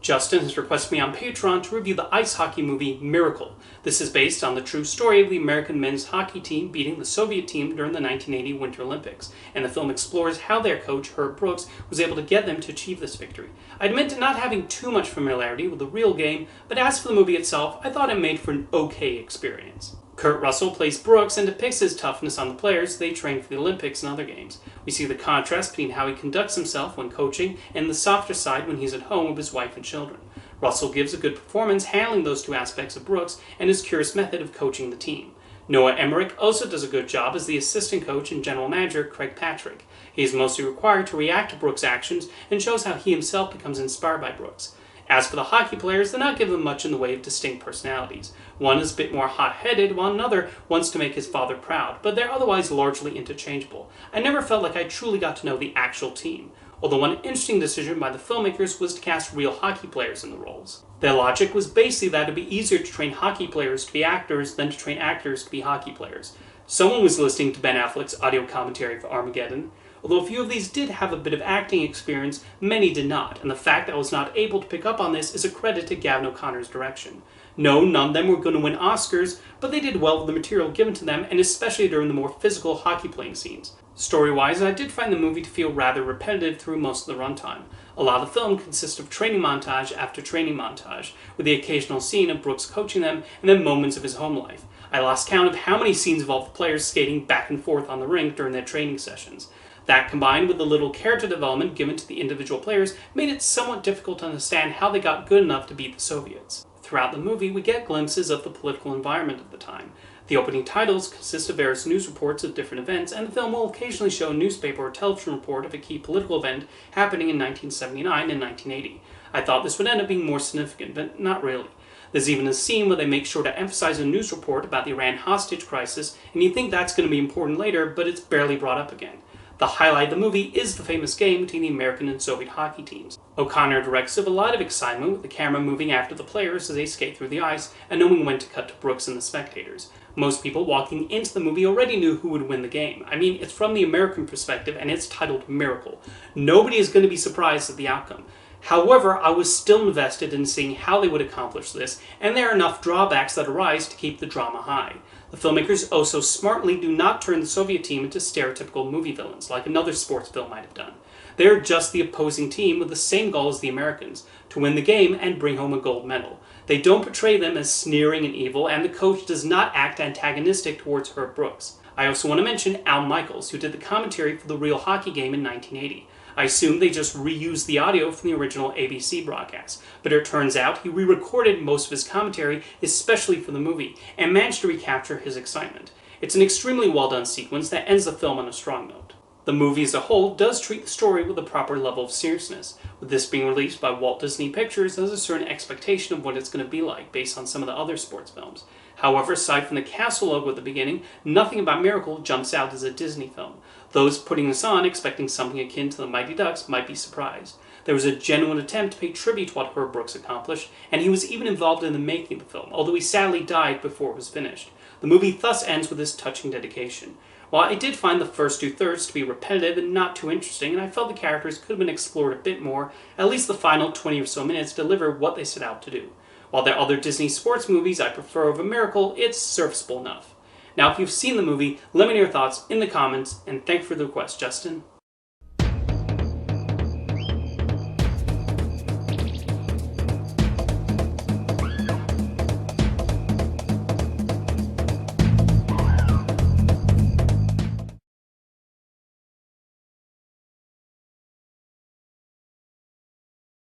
Justin has requested me on Patreon to review the ice hockey movie Miracle. This is based on the true story of the American men's hockey team beating the Soviet team during the 1980 Winter Olympics, and the film explores how their coach, Herb Brooks, was able to get them to achieve this victory. I admit to not having too much familiarity with the real game, but as for the movie itself, I thought it made for an okay experience. Kurt Russell plays Brooks and depicts his toughness on the players they train for the Olympics and other games. We see the contrast between how he conducts himself when coaching and the softer side when he's at home with his wife and children. Russell gives a good performance handling those two aspects of Brooks and his curious method of coaching the team. Noah Emmerich also does a good job as the assistant coach and general manager Craig Patrick. He is mostly required to react to Brooks' actions and shows how he himself becomes inspired by Brooks. As for the hockey players, they're not given much in the way of distinct personalities. One is a bit more hot-headed, while another wants to make his father proud, but they're otherwise largely interchangeable. I never felt like I truly got to know the actual team, although one interesting decision by the filmmakers was to cast real hockey players in the roles. Their logic was basically that it'd be easier to train hockey players to be actors than to train actors to be hockey players. Someone was listening to Ben Affleck's audio commentary for Armageddon. Although a few of these did have a bit of acting experience, many did not, and the fact that I was not able to pick up on this is a credit to Gavin O'Connor's direction. No, none of them were going to win Oscars, but they did well with the material given to them, and especially during the more physical hockey playing scenes. Story-wise, I did find the movie to feel rather repetitive through most of the runtime. A lot of the film consists of training montage after training montage, with the occasional scene of Brooks coaching them, and then moments of his home life. I lost count of how many scenes involved the players skating back and forth on the rink during their training sessions. That, combined with the little character development given to the individual players, made it somewhat difficult to understand how they got good enough to beat the Soviets. Throughout the movie, we get glimpses of the political environment of the time. The opening titles consist of various news reports of different events, and the film will occasionally show a newspaper or television report of a key political event happening in 1979 and 1980. I thought this would end up being more significant, but not really. There's even a scene where they make sure to emphasize a news report about the Iran hostage crisis, and you think that's going to be important later, but it's barely brought up again. The highlight of the movie is the famous game between the American and Soviet hockey teams. O'Connor directs with a lot of excitement, with the camera moving after the players as they skate through the ice and knowing when to cut to Brooks and the spectators. Most people walking into the movie already knew who would win the game. I mean, it's from the American perspective and it's titled Miracle. Nobody is going to be surprised at the outcome. However, I was still invested in seeing how they would accomplish this, and there are enough drawbacks that arise to keep the drama high. The filmmakers also smartly do not turn the Soviet team into stereotypical movie villains, like another sports film might have done. They are just the opposing team with the same goal as the Americans, to win the game and bring home a gold medal. They don't portray them as sneering and evil, and the coach does not act antagonistic towards Herb Brooks. I also want to mention Al Michaels, who did the commentary for the real hockey game in 1980. I assumed they just reused the audio from the original ABC broadcast, but it turns out he re-recorded most of his commentary especially for the movie, and managed to recapture his excitement. It's an extremely well done sequence that ends the film on a strong note. The movie as a whole does treat the story with a proper level of seriousness. With this being released by Walt Disney Pictures, there's a certain expectation of what it's going to be like based on some of the other sports films. However, aside from the castle logo at the beginning, nothing about Miracle jumps out as a Disney film. Those putting this on expecting something akin to the Mighty Ducks might be surprised. There was a genuine attempt to pay tribute to what Herb Brooks accomplished, and he was even involved in the making of the film, although he sadly died before it was finished. The movie thus ends with this touching dedication. While I did find the first two-thirds to be repetitive and not too interesting, and I felt the characters could have been explored a bit more, at least the final 20 or so minutes deliver what they set out to do. While there are other Disney sports movies I prefer over Miracle, it's serviceable enough. Now, if you've seen the movie, let me know your thoughts in the comments, and thank you for the request, Justin.